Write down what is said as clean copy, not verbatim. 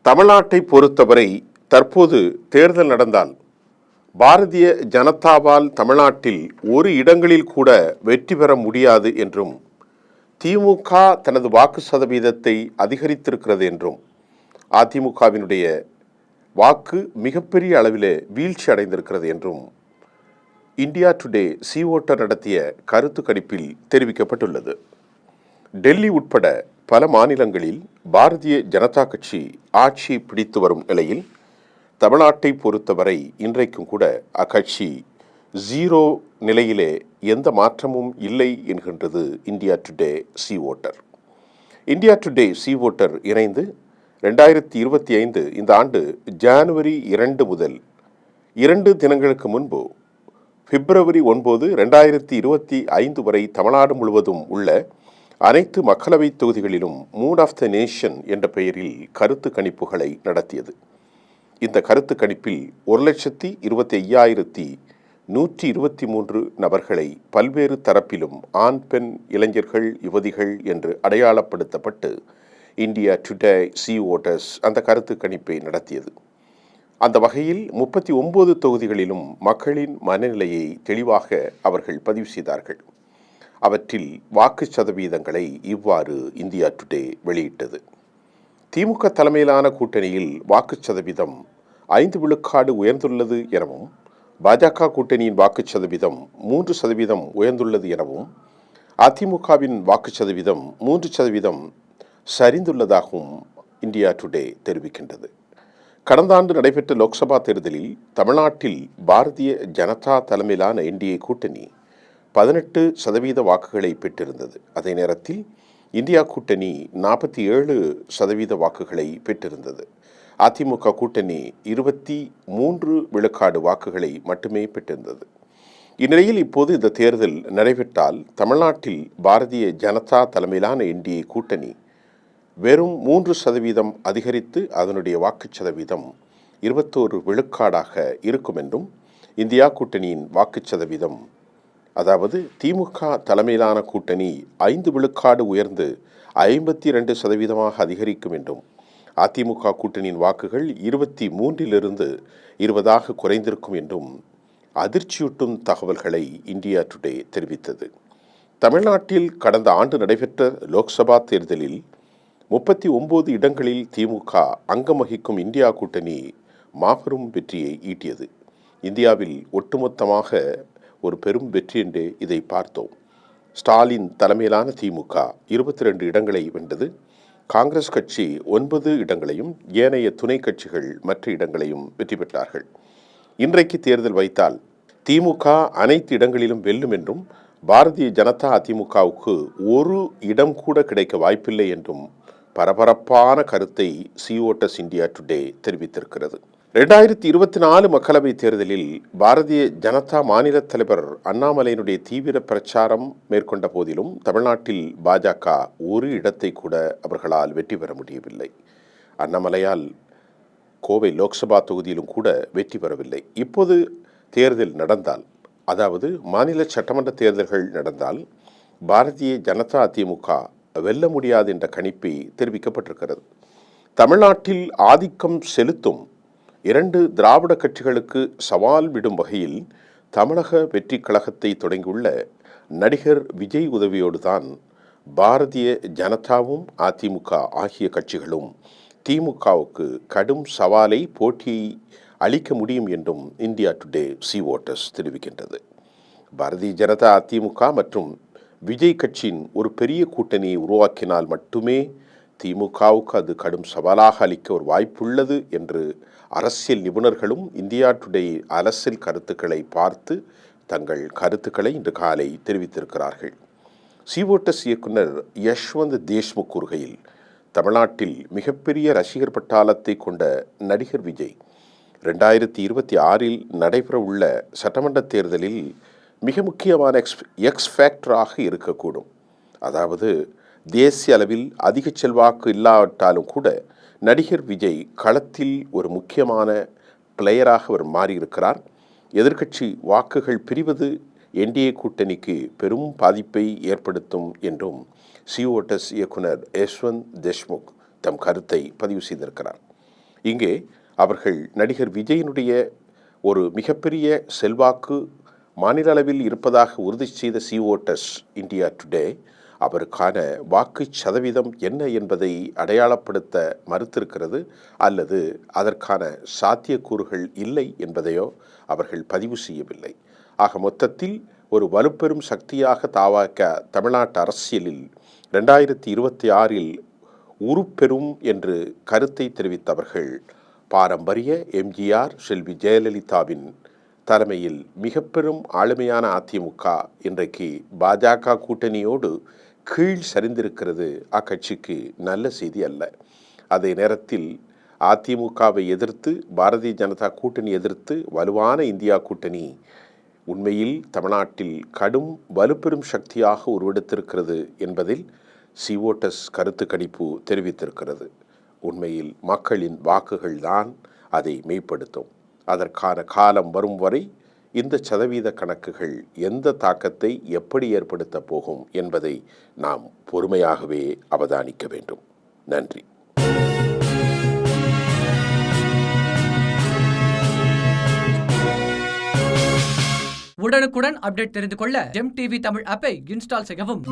தமிழ்நாட்டை பொறுத்தவரை தற்போது தேர்தல் நடந்தால் பாரதிய ஜனதாவால் தமிழ்நாட்டில் ஒரு இடங்களில் கூட வெற்றி பெற முடியாது என்றும் திமுக தனது வாக்கு சதவீதத்தை அதிகரித்திருக்கிறது என்றும் அதிமுகவினுடைய வாக்கு மிகப்பெரிய அளவில் வீழ்ச்சி அடைந்திருக்கிறது என்றும் இந்தியா டுடே சி ஓட்டர் நடத்திய கருத்து கணிப்பில் தெரிவிக்கப்பட்டுள்ளது. டெல்லி உட்பட பல மாநிலங்களில் பாரதிய ஜனதா கட்சி ஆட்சி பிடித்து வரும் நிலையில் தமிழ்நாட்டை பொறுத்தவரை இன்றைக்கும் கூட அக்கட்சி ஜீரோ நிலையிலே எந்த மாற்றமும் இல்லை என்கின்றது India Today C Voter. India Today C Voter இணைந்து 2025 இந்த ஆண்டு ஜனவரி 2 முதல் 2 தினங்களுக்கு முன்பு பிப்ரவரி 9, 2025 வரை தமிழ்நாடு முழுவதும் உள்ள அனைத்து மக்களவை தொகுதிகளிலும் மூட் ஆஃப் த நேஷன் என்ற பெயரில் கருத்து கணிப்புகளை நடத்தியது. இந்த கருத்து கணிப்பில் 1,25,123 நபர்களை பல்வேறு தரப்பிலும் ஆண், பெண், இளைஞர்கள், யுவதிகள் என்று அடையாளப்படுத்தப்பட்டு இந்தியா டுடே சி ஓட்டர்ஸ் அந்த கருத்து கணிப்பை நடத்தியது. அந்த வகையில் 39 தொகுதிகளிலும் மக்களின் மனநிலையை தெளிவாக அவர்கள் பதிவு செய்தார்கள். அவற்றில் வாக்கு சதவீதங்களை இவ்வாறு இந்தியா டுடே வெளியிட்டது. திமுக தலைமையிலான கூட்டணியில் வாக்கு சதவீதம் 5 விழுக்காடு உயர்ந்துள்ளது எனவும், பாஜக கூட்டணியின் வாக்கு சதவீதம் 3% உயர்ந்துள்ளது எனவும், அதிமுகவின் வாக்கு சதவீதம் 3% சரிந்துள்ளதாகவும் இந்தியா டுடே தெரிவிக்கின்றது. கடந்த ஆண்டு நடைபெற்ற லோக்சபா தேர்தலில் தமிழ்நாட்டில் பாரதிய ஜனதா தலைமையிலான என்டிஏ கூட்டணி 18% வாக்குகளை பெற்றிருந்தது. அதே நேரத்தில் இந்தியா கூட்டணி 47% வாக்குகளை பெற்றிருந்தது. அதிமுக கூட்டணி 23 விழுக்காடு வாக்குகளை மட்டுமே பெற்றிருந்தது. இந்நிலையில் இப்போது இந்த தேர்தல் நடைபெற்றால் தமிழ்நாட்டில் பாரதிய ஜனதா தலைமையிலான என்டிஏ கூட்டணி வெறும் 3% அதிகரித்து அதனுடைய வாக்கு சதவீதம் 21 விழுக்காடாக இருக்கும் என்றும், இந்தியா கூட்டணியின் வாக்கு சதவீதம், அதாவது திமுக தலைமையிலான கூட்டணி 5 விழுக்காடு உயர்ந்து 52% அதிகரிக்கும் என்றும், அதிமுக கூட்டணியின் வாக்குகள் 23 20 குறைந்திருக்கும் என்றும் அதிர்ச்சியூட்டும் தகவல்களை இந்தியா டுடே தெரிவித்தது. தமிழ்நாட்டில் கடந்த ஆண்டு நடைபெற்ற லோக்சபா தேர்தலில் 39 இடங்களில் திமுக அங்கம் வகிக்கும் இந்தியா கூட்டணி மாபெரும் வெற்றியை ஈட்டியது. இந்தியாவில் ஒட்டுமொத்தமாக ஒரு பெரும் வெற்றி என்றே இதை பார்த்தோம். ஸ்டாலின் தலைமையிலான திமுக 22 இடங்களை வென்றது. காங்கிரஸ் கட்சி 9 இடங்களையும், ஏனைய துணை கட்சிகள் மற்ற இடங்களையும் வெற்றி பெற்றார்கள். இன்றைக்கு தேர்தல் வைத்தால் திமுக அனைத்து இடங்களிலும் வெல்லும் என்றும், பாரதிய ஜனதா அதிமுகவுக்கு ஒரு இடம் கூட கிடைக்க வாய்ப்பில்லை என்றும் பரபரப்பான கருத்தை சி ஓட்டர்ஸ் இந்தியா டுடே தெரிவித்திருக்கிறது. 2024 மக்களவை தேர்தலில் பாரதிய ஜனதா மாநில தலைவர் அண்ணாமலையினுடைய தீவிர பிரச்சாரம் மேற்கொண்ட போதிலும் தமிழ்நாட்டில் பாஜக ஒரு இடத்தை கூட அவர்களால் வெற்றி பெற முடியவில்லை. அண்ணாமலையால் கோவை லோக்சபா தொகுதியிலும் கூட வெற்றி பெறவில்லை. இப்போது தேர்தல் நடந்தால், அதாவது மாநில சட்டமன்ற தேர்தல்கள் நடந்தால் பாரதிய ஜனதா அதிமுக வெல்ல முடியாது என்ற கணிப்பை தெரிவிக்கப்பட்டிருக்கிறது. தமிழ்நாட்டில் ஆதிக்கம் செலுத்தும் 2 திராவிட கட்சிகளுக்கு சவால் விடும் வகையில் தமிழக வெற்றி கழகத்தை தொடங்கியுள்ள நடிகர் விஜய் உதவியோடு தான் பாரதிய ஜனதாவும் அதிமுக ஆகிய கட்சிகளும் திமுகவுக்கு கடும் சவாலை, போட்டியை அளிக்க முடியும் என்றும் இந்தியா டுடே சி ஓட்டர்ஸ் தெரிவிக்கின்றது. பாரதிய ஜனதா அதிமுக மற்றும் விஜய் கட்சியின் ஒரு பெரிய கூட்டணியை உருவாக்கினால் மட்டுமே திமுகவுக்கு அது கடும் சவாலாக அளிக்க ஒரு வாய்ப்புள்ளது என்று அரசியல் நிபுணர்களும் இந்தியா டுடே அரசியல் கருத்துக்களை பார்த்து தங்கள் கருத்துக்களை இன்று காலை தெரிவித்திருக்கிறார்கள். சி ஓட்டர்ஸ் இயக்குனர் யஷ்வந்த் தேஷ்முக் கூறுகையில், தமிழ்நாட்டில் மிகப்பெரிய ரசிகர் பட்டாளத்தை கொண்ட நடிகர் விஜய் 2026 நடைபெறவுள்ள சட்டமன்ற தேர்தலில் மிக முக்கியமான எக்ஸ் ஃபேக்டராக இருக்கக்கூடும். அதாவது தேசிய அளவில் அதிக செல்வாக்கு இல்லாவிட்டாலும் கூட நடிகர் விஜய் களத்தில் ஒரு முக்கியமான பிளேயராக அவர் மாறியிருக்கிறார். எதிர்க்கட்சி வாக்குகள் பிரிவது என்டிஏ கூட்டணிக்கு பெரும் பாதிப்பை ஏற்படுத்தும் என்றும் சி ஓட்டர்ஸ் இயக்குனர் யஷ்வந்த் தேஷ்முக் தம் கருத்தை பதிவு செய்திருக்கிறார். இங்கே அவர்கள் நடிகர் விஜயனுடைய ஒரு மிகப்பெரிய செல்வாக்கு மாநில அளவில் இருப்பதாக உறுதி செய்த சி ஓட்டர்ஸ் இந்தியா டுடே அவருக்கான வாக்கு சதவீதம் என்ன என்பதை அடையாளப்படுத்த மறுத்திருக்கிறது, அல்லது அதற்கான சாத்தியக்கூறுகள் இல்லை என்பதையோ அவர்கள் பதிவு செய்யவில்லை. ஆக மொத்தத்தில் ஒரு வலுப்பெரும் சக்தியாக தாவாக தமிழ்நாட்டு அரசியலில் 2026 உருப்பெறும் என்று கருத்தை தெரிவித்தவர்கள் பாரம்பரிய எம்ஜிஆர், செல்வி ஜெயலலிதாவின் தலைமையில் மிக பெரும் ஆளுமையான அதிமுக இன்றைக்கு பாஜக கூட்டணியோடு கீழ் சரிந்திருக்கிறது அக்கட்சிக்கு நல்ல செய்தி அல்ல. அதே நேரத்தில் அதிமுகவை எதிர்த்து பாரதிய ஜனதா கூட்டணி எதிர்த்து வலுவான இந்தியா கூட்டணி உண்மையில் தமிழ்நாட்டில் கடும் வலுப்பெரும் சக்தியாக உருவெடுத்திருக்கிறது என்பதில் சிவோட்டஸ் கருத்து கணிப்பு தெரிவித்திருக்கிறது. உண்மையில் மக்களின் வாக்குகள்தான் அதை மெய்ப்படுத்தும். அதற்கான காலம் வரும் வரை இந்த சதவீத கணக்குகள் எந்த தாக்கத்தை எப்படி ஏற்படுத்த போகும் என்பதை நாம் பொறுமையாகவே அவதானிக்க வேண்டும். நன்றி. உடனுக்குடன் அப்டேட் தெரிந்து கொள்ள ஜெம் டிவி தமிழ் ஆப்பை இன்ஸ்டால் செய்யவும்.